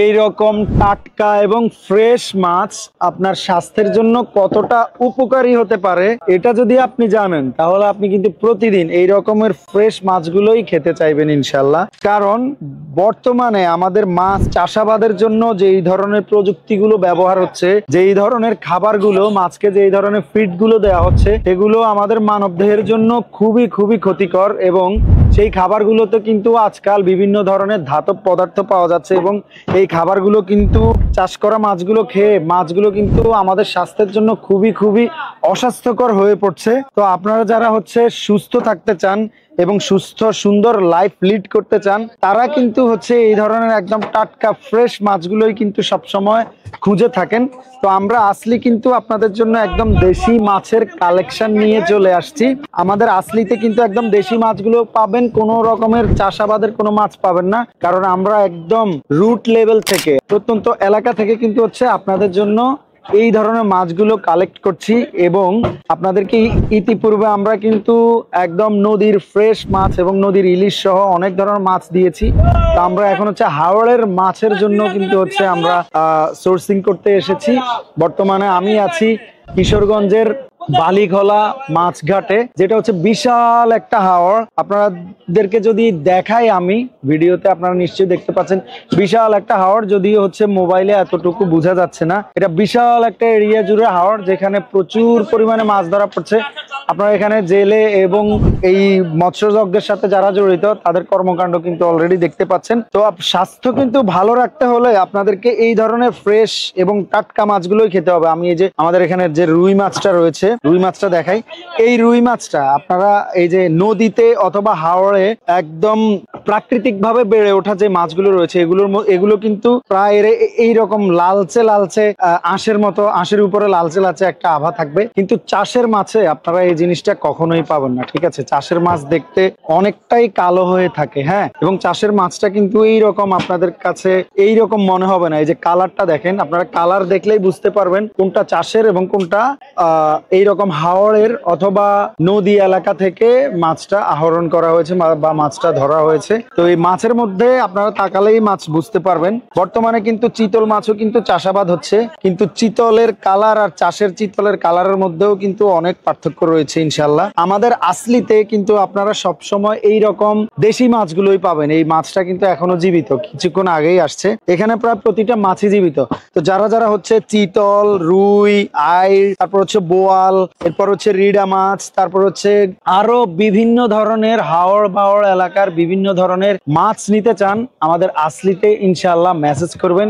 এই রকম টাটকা এবং ফ্রেশ মাছ আপনার স্বাস্থ্যের জন্য কতটা উপকারী হতে পারে এটা যদি আপনি জানেন তাহলে আপনি কিন্তু প্রতিদিন এই রকমের ফ্রেশ মাছগুলোই খেতে চাইবেন ইনশাল্লাহ। কারণ বর্তমানে আমাদের মাছ চাষাবাদের জন্য যেই ধরনের প্রযুক্তিগুলো ব্যবহার হচ্ছে, যেই ধরনের খাবারগুলো মাছকে যেই ধরনের ফিডগুলো দেওয়া হচ্ছে, সেগুলো আমাদের মানবদেহের জন্য খুবই খুবই ক্ষতিকর। এবং সেই খাবারগুলোতে কিন্তু আজকাল বিভিন্ন ধরনের ধাতব পদার্থ পাওয়া যাচ্ছে এবং এই খাবারগুলো কিন্তু চাষ করা মাছগুলো খেয়ে মাছগুলো কিন্তু আমাদের স্বাস্থ্যের জন্য খুবই খুবই অস্বাস্থ্যকর হয়ে পড়ছে। তো আপনারা যারা হচ্ছে সুস্থ থাকতে চান এবং সুস্থ সুন্দর লাইফ লিড করতে চান তারা কিন্তু হচ্ছে এই ধরনের একদম টাটকা ফ্রেশ মাছগুলোই কিন্তু সবসময় খুঁজে থাকেন। তো আমরা আসলি কিন্তু আপনাদের জন্য একদম দেশি মাছের কালেকশন নিয়ে চলে আসছি। আমাদের আসলিতে কিন্তু একদম দেশি মাছগুলো পাবেন, কোনো রকমের চাষাবাদের কোনো মাছ পাবেন না। কারণ আমরা একদম রুট লেভেল থেকে, প্রত্যন্ত এলাকা থেকে কিন্তু হচ্ছে আপনাদের জন্য এই ধরনের মাছগুলো কালেক্ট করছি। এবং আপনাদেরকে ইতিপূর্বে আমরা কিন্তু একদম নদীর ফ্রেশ মাছ এবং নদীর ইলিশ সহ অনেক ধরনের মাছ দিয়েছি। তো আমরা এখন হচ্ছে হাওড়ের মাছের জন্য কিন্তু হচ্ছে আমরা সোর্সিং করতে এসেছি। বর্তমানে আমি আছি কিশোরগঞ্জের বালিখোলা মাছঘাটে, যেটা হচ্ছে বিশাল একটা হাওর। আপনাদেরকে যদি দেখাই আমি ভিডিওতে, আপনারা নিশ্চয়ই দেখতে পাচ্ছেন বিশাল একটা হাওর, যদিও হচ্ছে মোবাইলে এতটুকু বোঝা যাচ্ছে না। এটা বিশাল একটা এরিয়া জুড়ে হাওর, যেখানে প্রচুর পরিমাণে মাছ ধরা পড়ছে। আপনারা এখানে জেলে এবং এই মৎস্যযজ্ঞের সাথে যারা জড়িত তাদের কর্মকাণ্ড কিন্তু অলরেডি দেখতে পাচ্ছেন। তো স্বাস্থ্য কিন্তু ভালো রাখতে হলে আপনাদেরকে এই ধরনের ফ্রেশ এবং টাটকা মাছগুলোই খেতে হবে। আমি এই যে আমাদের এখানে যে রুই মাছটা রয়েছে, রুই মাছটা দেখাই। এই রুই মাছটা আপনারা এই যে নদীতে অথবা হাওড়ে একদম প্রাকৃতিক ভাবে বেড়ে ওঠা যে মাছগুলো রয়েছে, এগুলো কিন্তু প্রায় এইরকম লালচে লালচে আঁশের মতো, আঁশের উপরে লালচে লালচে একটা আভা থাকবে। কিন্তু চাষের মাছে আপনারা এই জিনিসটা কখনোই পাবেন না, ঠিক আছে? চাষের মাছ দেখতে অনেকটাই কালো হয়ে থাকে, হ্যাঁ। এবং চাষের মাছটা কিন্তু এইরকম আপনাদের কাছে এইরকম মনে হবে না। এই যে কালারটা দেখেন, আপনারা কালার দেখলেই বুঝতে পারবেন কোনটা চাষের এবং কোনটা এইরকম হাওড়ের অথবা নদী এলাকা থেকে মাছটা আহরণ করা হয়েছে বা মাছটা ধরা হয়েছে। তো এই মাছের মধ্যে আপনারা তাকালেই মাছ বুঝতে পারবেন। বর্তমানে কিন্তু চিতল মাছও কিন্তু চাষাবাদ হচ্ছে, কিন্তু চিতলের কালার আর চাষের চিতলের কালারের মধ্যেও কিন্তু অনেক পার্থক্য রয়েছে ইনশাল্লাহ। আমাদের আসলিতে কিন্তু আপনারা সবসময় এইরকম দেশি মাছগুলোই পাবেন। এই মাছটা কিন্তু এখনো জীবিত, কিছুক্ষণ আগেই আসছে। এখানে প্রায় প্রতিটা মাছই জীবিত। তো যারা যারা হচ্ছে চিতল, রুই, আইড়, তারপর হচ্ছে বোয়াল, এরপর হচ্ছে রিডা মাছ, তারপর হচ্ছে আরো বিভিন্ন ধরনের হাওড় বাওড় এলাকার বিভিন্ন ধরনের মাছ নিতে চান, আমাদের আসলিতে ইনশাআল্লাহ মেসেজ করবেন।